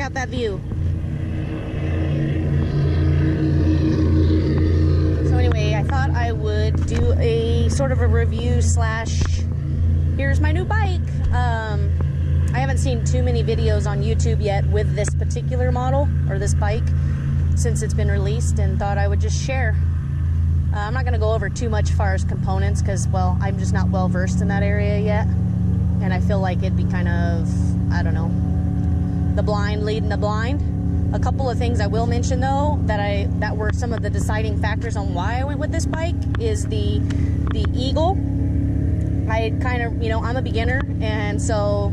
out that view. So anyway, I thought I would do a sort of a review slash here's my new bike. I haven't seen too many videos on YouTube yet with this particular model or this bike since it's been released, and thought I would just share. I'm not going to go over too much as far as components because, well, I'm just not well versed in that area yet, and I feel like it'd be kind of, I don't know, the blind leading the blind. A couple of things I will mention though that were some of the deciding factors on why I went with this bike is the Eagle. I kind of, you know, I'm a beginner, and so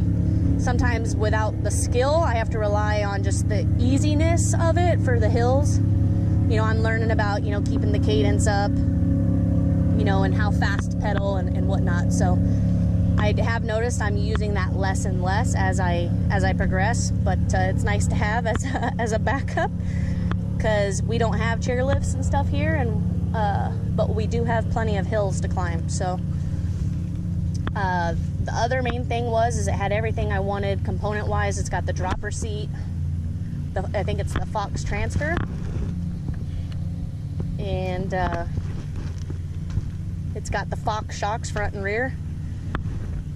sometimes without the skill, I have to rely on just the easiness of it for the hills. You know, I'm learning about, you know, keeping the cadence up, you know, and how fast to pedal and whatnot. So I have noticed I'm using that less and less as I progress, but it's nice to have as a backup because we don't have chairlifts and stuff here, and but we do have plenty of hills to climb. So the other main thing is it had everything I wanted component-wise. It's got the dropper seat. I think it's the Fox transfer. And it's got the Fox shocks front and rear.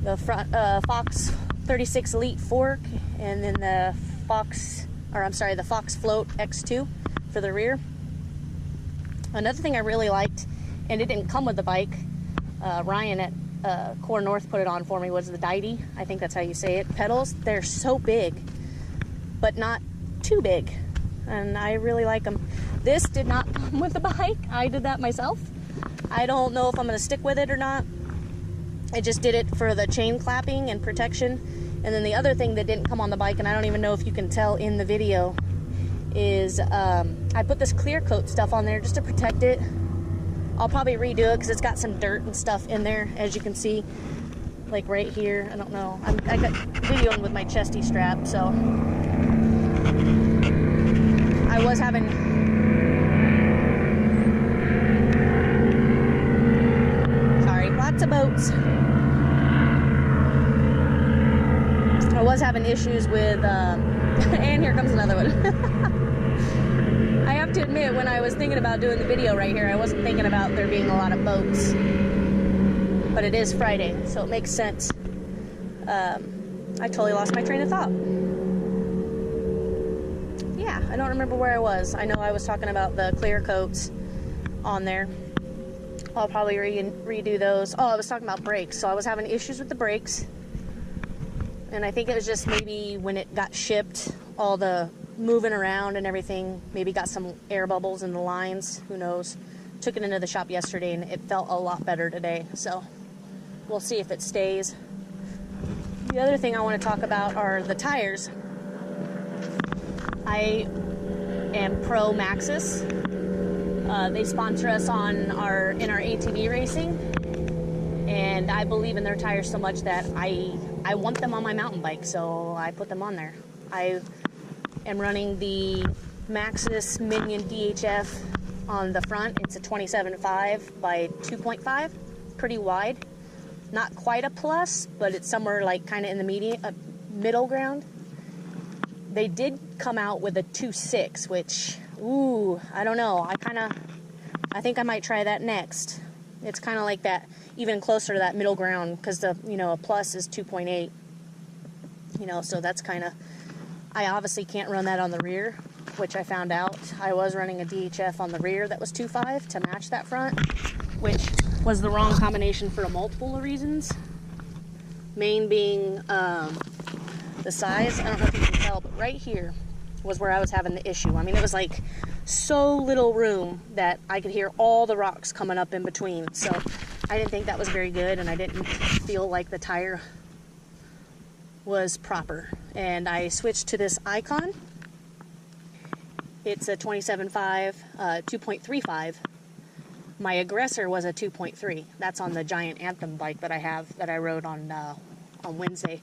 The front Fox 36 Elite fork, and then the Fox Float X2 for the rear. Another thing I really liked, and it didn't come with the bike, Ryan at Core North put it on for me, was the Dydy. I think that's how you say it. Pedals, they're so big, but not too big, and I really like them. This did not come with the bike. I did that myself. I don't know if I'm going to stick with it or not. I just did it for the chain clapping and protection. And then the other thing that didn't come on the bike, and I don't even know if you can tell in the video, is I put this clear coat stuff on there just to protect it. I'll probably redo it because it's got some dirt and stuff in there, as you can see, like right here. I don't know. I got videoing with my Chesty Strap, so I was having. Sorry, lots of boats. I was having issues with, and here comes another one. I have to admit, when I was thinking about doing the video right here, I wasn't thinking about there being a lot of boats. But it is Friday, so it makes sense. I totally lost my train of thought. Yeah, I don't remember where I was. I know I was talking about the clear coats on there. I'll probably redo those. Oh, I was talking about brakes. So I was having issues with the brakes. And I think it was just maybe when it got shipped, all the moving around and everything, maybe got some air bubbles in the lines, who knows. Took it into the shop yesterday and it felt a lot better today, so we'll see if it stays. The other thing I want to talk about are the tires. I am pro Maxxis. They sponsor us in our ATV racing, and I believe in their tires so much that I want them on my mountain bike, so I put them on there. I am running the Maxxis Minion DHF on the front. It's a 27.5 by 2.5, pretty wide. Not quite a plus, but it's somewhere like kind of in the middle ground. They did come out with a 2.6, which, ooh, I don't know. I think I might try that next. It's kind of like that, even closer to that middle ground, because a plus is 2.8. So that's kind of. I obviously can't run that on the rear, which I found out. I was running a DHF on the rear that was 2.5 to match that front, which was the wrong combination for a multiple of reasons. Main being the size. I don't know if you can tell, but right here was where I was having the issue. I mean, it was like so little room that I could hear all the rocks coming up in between. So I didn't think that was very good, and I didn't feel like the tire was proper. And I switched to this Icon. It's a 27.5, 2.35. My Aggressor was a 2.3. That's on the giant Anthem bike that I have, that I rode on Wednesday.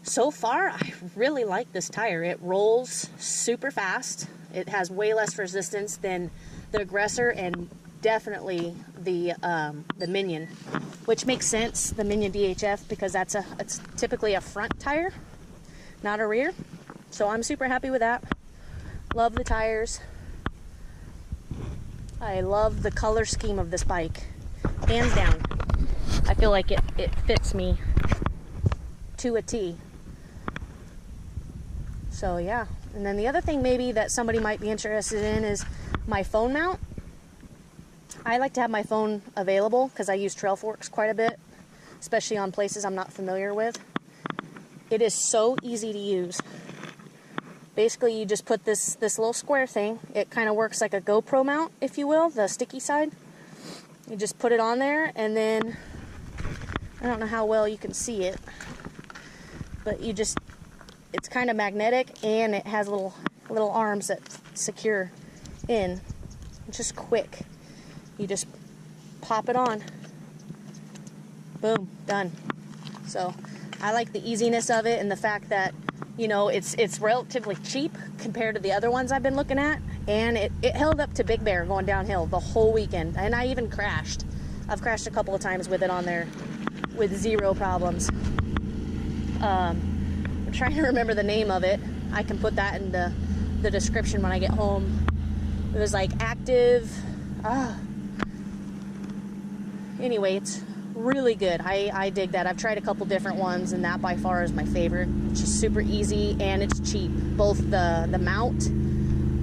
So far, I really like this tire. It rolls super fast. It has way less resistance than the Aggressor, and definitely the Minion, which makes sense, the Minion DHF, because it's typically a front tire, not a rear. So I'm super happy with that. Love the tires. I love the color scheme of this bike. Hands down. I feel like it fits me to a T. So yeah. And then the other thing maybe that somebody might be interested in is my phone mount. I like to have my phone available because I use trail forks quite a bit, especially on places I'm not familiar with. It is so easy to use. Basically, you just put this little square thing. It kind of works like a GoPro mount, if you will, the sticky side. You just put it on there, and then, I don't know how well you can see it, but you just, it's kind of magnetic, and it has little arms that secure in. It's just quick. You just pop it on. Boom, done. So I like the easiness of it and the fact that, you know, it's relatively cheap compared to the other ones I've been looking at, and it held up to Big Bear going downhill the whole weekend, and I even crashed. I've crashed a couple of times with it on there with zero problems. I'm trying to remember the name of it. I can put that in the description when I get home. It was like active. Anyway, it's really good. I dig that. I've tried a couple different ones, and that by far is my favorite. It's just super easy, and it's cheap. Both the mount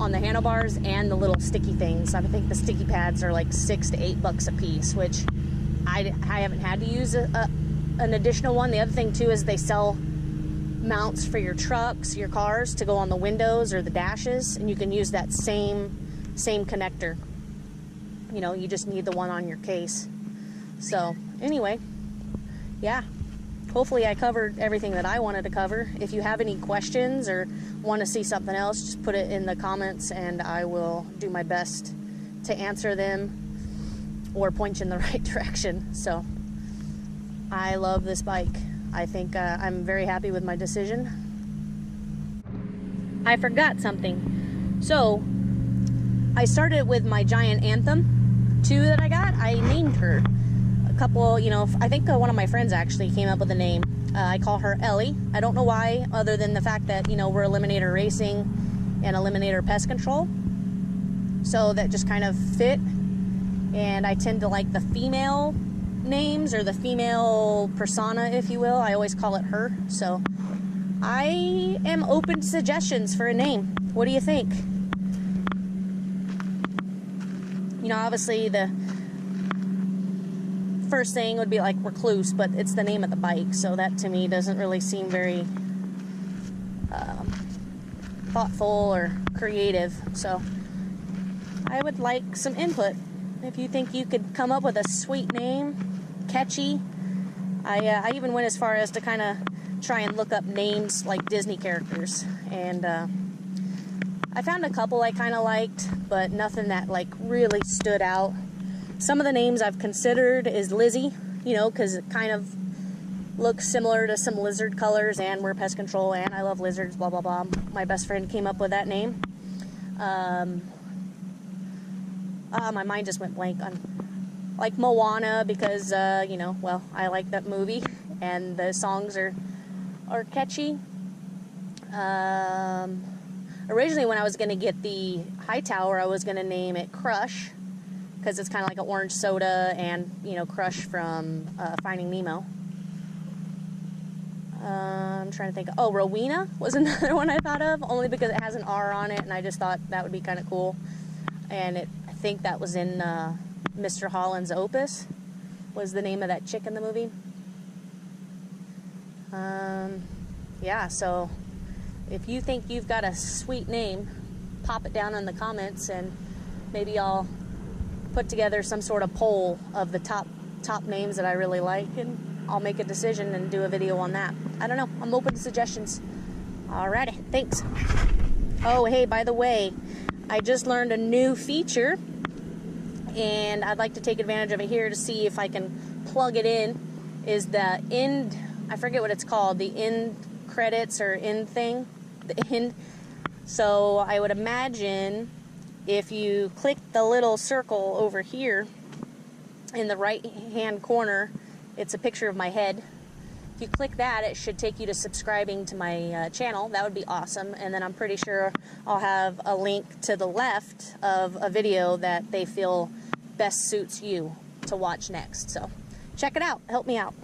on the handlebars and the little sticky things. I think the sticky pads are like $6 to $8 a piece, which I haven't had to use an additional one. The other thing too is they sell mounts for your trucks, your cars, to go on the windows or the dashes, and you can use that same connector. You know, you just need the one on your case. So anyway, yeah, hopefully I covered everything that I wanted to cover. If you have any questions or want to see something else, just put it in the comments and I will do my best to answer them or point you in the right direction. So I love this bike. I think I'm very happy with my decision. I forgot something. So I started with my giant Anthem 2 that I got. I named her. A couple, you know, I think one of my friends actually came up with a name. I call her Ellie. I don't know why, other than the fact that, you know, we're Eliminator Racing and Eliminator Pest Control. So that just kind of fit. And I tend to like the female names, or the female persona, if you will. I always call it her. So I am open to suggestions for a name. What do you think? You know, obviously the first thing would be like Recluse, but it's the name of the bike, so that to me doesn't really seem very thoughtful or creative. So I would like some input. If you think you could come up with a sweet name, catchy. I even went as far as to kind of try and look up names like Disney characters, and I found a couple I kind of liked, but nothing that like really stood out. Some of the names I've considered is Lizzie, you know, because it kind of looks similar to some lizard colors, and we're pest control, and I love lizards, blah, blah, blah. My best friend came up with that name. My mind just went blank on, like, Moana, because, you know, well, I like that movie, and the songs are catchy. Originally, when I was going to get the Hightower, I was going to name it Crush, because it's kind of like an orange soda, and, you know, Crush from Finding Nemo. I'm trying to think. Oh, Rowena was another one I thought of, only because it has an R on it, and I just thought that would be kind of cool. And I think that was in Mr. Holland's Opus, was the name of that chick in the movie. Yeah, so if you think you've got a sweet name, pop it down in the comments, and maybe I'll put together some sort of poll of the top names that I really like, and I'll make a decision and do a video on that. I don't know. I'm open to suggestions. Alrighty, thanks. Oh, hey, by the way, I just learned a new feature, and I'd like to take advantage of it here to see if I can plug it in, is the end, I forget what it's called, the end credits or end thing. The end. So I would imagine if you click the little circle over here in the right hand corner, it's a picture of my head. If you click that, it should take you to subscribing to my channel. That would be awesome. And then I'm pretty sure I'll have a link to the left of a video that they feel best suits you to watch next. So check it out. Help me out.